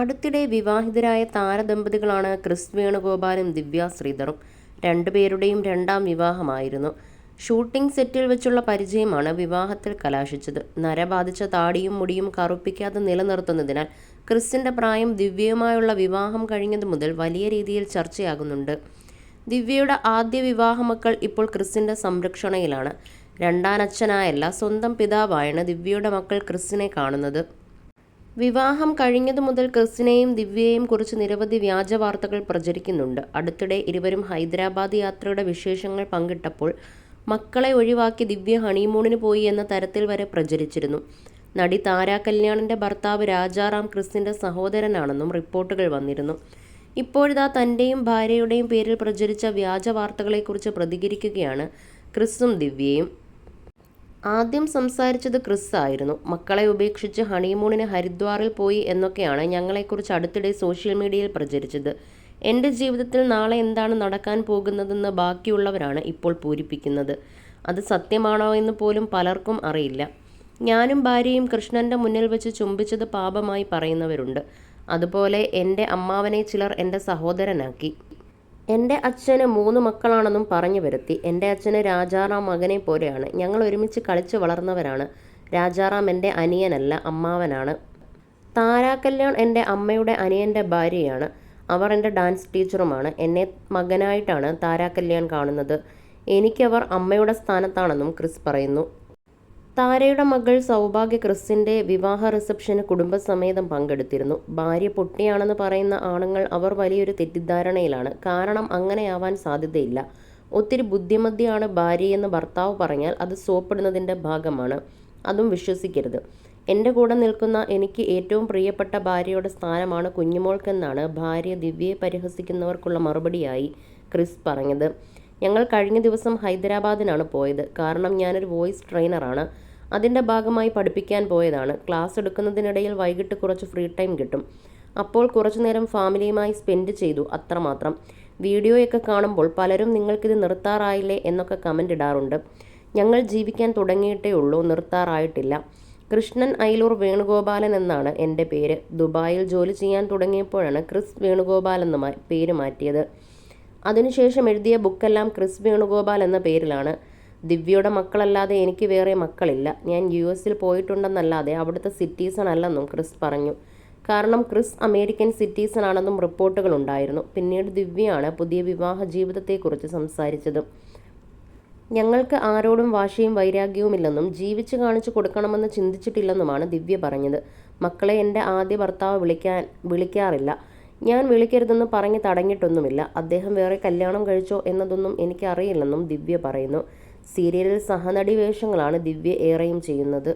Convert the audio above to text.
അടുത്തിടെ വിവാഹിതരായ താരദമ്പതികളാണ് ക്രിസ് വേണുഗോപാലും ദിവ്യ ശ്രീധറും. രണ്ടുപേരുടെയും രണ്ടാം വിവാഹമായിരുന്നു. ഷൂട്ടിംഗ് സെറ്റിൽ വെച്ചുള്ള പരിചയമാണ് വിവാഹത്തിൽ കലാശിച്ചത്. നരബാധിച്ച താടിയും മുടിയും കറുപ്പിക്കാതെ നിലനിർത്തുന്നതിനാൽ ക്രിസിന്റെ പ്രായം ദിവ്യയുമായുള്ള വിവാഹം കഴിഞ്ഞതു മുതൽ വലിയ രീതിയിൽ ചർച്ചയാകുന്നുണ്ട്. ദിവ്യയുടെ ആദ്യ വിവാഹമക്കൾ ഇപ്പോൾ ക്രിസിന്റെ സംരക്ഷണയിലാണ്. രണ്ടാനച്ഛനായല്ല, സ്വന്തം പിതാവായാണ് ദിവ്യയുടെ മക്കൾ ക്രിസിനെ കാണുന്നത്. വിവാഹം കഴിഞ്ഞതു മുതൽ ക്രിസിനെയും ദിവ്യയെയും കുറിച്ച് നിരവധി വ്യാജ വാർത്തകൾ പ്രചരിക്കുന്നുണ്ട്. അടുത്തിടെ ഇരുവരും ഹൈദരാബാദ് യാത്രയുടെ വിശേഷങ്ങൾ പങ്കിട്ടപ്പോൾ മക്കളെ ഒഴിവാക്കി ദിവ്യ ഹണിമൂണിന് പോയി എന്ന തരത്തിൽ വരെ പ്രചരിച്ചിരുന്നു. നടി താര കല്യാണിന്റെ ഭർത്താവ് രാജാറാം ക്രിസിന്റെ സഹോദരനാണെന്നും റിപ്പോർട്ടുകൾ വന്നിരുന്നു. ഇപ്പോഴിതാ തന്റെയും ഭാര്യയുടെയും പേരിൽ പ്രചരിച്ച വ്യാജ വാർത്തകളെക്കുറിച്ച് പ്രതികരിക്കുകയാണ് ക്രിസും ദിവ്യയും. ആദ്യം സംസാരിച്ചത് ക്രിസ് ആയിരുന്നു. മക്കളെ ഉപേക്ഷിച്ച് ഹണിമൂണിന് ഹരിദ്വാറിൽ പോയി എന്നൊക്കെയാണ് ഞങ്ങളെക്കുറിച്ച് അടുത്തിടെ സോഷ്യൽ മീഡിയയിൽ പ്രചരിച്ചത്. എൻ്റെ ജീവിതത്തിൽ നാളെ എന്താണ് നടക്കാൻ പോകുന്നതെന്ന് ബാക്കിയുള്ളവരാണ് ഇപ്പോൾ പൂരിപ്പിക്കുന്നത്. അത് സത്യമാണോ എന്ന് പോലും പലർക്കും അറിയില്ല. ഞാനും ഭാര്യയും കൃഷ്ണൻ്റെ മുന്നിൽ വെച്ച് ചുംബിച്ചത് പാപമായി പറയുന്നവരുണ്ട്. അതുപോലെ എൻ്റെ അമ്മാവനെ ചിലർ എൻ്റെ സഹോദരനാക്കി. എൻ്റെ അച്ഛന് 3 മക്കളാണെന്നും പറഞ്ഞു വരുത്തി. എൻ്റെ അച്ഛന് രാജാറാം മകനെ പോലെയാണ്. ഞങ്ങൾ ഒരുമിച്ച് കളിച്ച് വളർന്നവരാണ്. രാജാറാം എൻ്റെ അനിയനല്ല, അമ്മാവനാണ്. താര കല്യാൺ എൻ്റെ അമ്മയുടെ അനിയൻ്റെ ഭാര്യയാണ്. അവർ എൻ്റെ ഡാൻസ് ടീച്ചറുമാണ്. എന്നെ മകനായിട്ടാണ് താര കല്യാൺ കാണുന്നത്. എനിക്കവർ അമ്മയുടെ സ്ഥാനത്താണെന്നും ക്രിസ് പറയുന്നു. താരയുടെ മകൾ സൗഭാഗ്യ ക്രിസിന്റെ വിവാഹ റിസപ്ഷന് കുടുംബസമേതം പങ്കെടുത്തിരുന്നു. ഭാര്യ പൊട്ടിയാണെന്ന് പറയുന്ന ആണുങ്ങൾ അവർ വലിയൊരു തെറ്റിദ്ധാരണയിലാണ്. കാരണം അങ്ങനെയാവാൻ സാധ്യതയില്ല. ഒത്തിരി ബുദ്ധിമതിയാണ് ഭാര്യയെന്ന് ഭർത്താവ് പറഞ്ഞാൽ അത് സോപ്പിടുന്നതിൻ്റെ ഭാഗമാണ്. അതും വിശ്വസിക്കരുത്. എൻ്റെ കൂടെ നിൽക്കുന്ന എനിക്ക് ഏറ്റവും പ്രിയപ്പെട്ട ഭാര്യയുടെ സ്ഥാനമാണ് കുഞ്ഞുമോൾക്കെന്നാണ് ഭാര്യ ദിവ്യയെ പരിഹസിക്കുന്നവർക്കുള്ള മറുപടിയായി ക്രിസ് പറഞ്ഞത്. ഞങ്ങൾ കഴിഞ്ഞ ദിവസം ഹൈദരാബാദിനാണ് പോയത്. കാരണം ഞാനൊരു വോയിസ് ട്രെയിനറാണ്. അതിൻ്റെ ഭാഗമായി പഠിപ്പിക്കാൻ പോയതാണ്. ക്ലാസ് എടുക്കുന്നതിനിടയിൽ വൈകിട്ട് കുറച്ച് ഫ്രീ ടൈം കിട്ടും. അപ്പോൾ കുറച്ചു നേരം ഫാമിലിയുമായി സ്പെൻഡ് ചെയ്തു, അത്രമാത്രം. വീഡിയോയൊക്കെ കാണുമ്പോൾ പലരും നിങ്ങൾക്കിത് നിർത്താറായില്ലേ എന്നൊക്കെ കമൻ്റ് ഇടാറുണ്ട്. ഞങ്ങൾ ജീവിക്കാൻ തുടങ്ങിയിട്ടേ ഉള്ളൂ, നിർത്താറായിട്ടില്ല. കൃഷ്ണൻ അയിലൂർ വേണുഗോപാലൻ എന്നാണ് എൻ്റെ പേര്. ദുബായിൽ ജോലി ചെയ്യാൻ തുടങ്ങിയപ്പോഴാണ് ക്രിസ് വേണുഗോപാൽ എന്ന പേര് മാറ്റിയത്. അതിനുശേഷം എഴുതിയ ബുക്കെല്ലാം ക്രിസ് വേണുഗോപാൽ എന്ന പേരിലാണ്. ദിവ്യയുടെ മക്കളല്ലാതെ എനിക്ക് വേറെ മക്കളില്ല. ഞാൻ US പോയിട്ടുണ്ടെന്നല്ലാതെ അവിടുത്തെ സിറ്റിസൺ അല്ലെന്നും ക്രിസ് പറഞ്ഞു. കാരണം ക്രിസ് അമേരിക്കൻ സിറ്റിസൺ ആണെന്നും റിപ്പോർട്ടുകൾ ഉണ്ടായിരുന്നു. പിന്നീട് ദിവ്യയാണ് പുതിയ വിവാഹ ജീവിതത്തെക്കുറിച്ച് സംസാരിച്ചത്. ഞങ്ങൾക്ക് ആരോടും വാശിയും വൈരാഗ്യവുമില്ലെന്നും ജീവിച്ച് കാണിച്ചു കൊടുക്കണമെന്ന് ചിന്തിച്ചിട്ടില്ലെന്നുമാണ് ദിവ്യ പറഞ്ഞത്. മക്കളെ എൻ്റെ ആദ്യ ഭർത്താവ് വിളിക്കാറില്ല. ഞാൻ വിളിക്കരുതെന്ന് പറഞ്ഞ് തടഞ്ഞിട്ടൊന്നുമില്ല. അദ്ദേഹം വേറെ കല്യാണം കഴിച്ചോ എന്നതൊന്നും എനിക്ക് അറിയില്ലെന്നും ദിവ്യ പറയുന്നു. സീരിയലിൽ സഹനടി വേഷങ്ങളാണ് ദിവ്യ ഏറെയും ചെയ്യുന്നത്.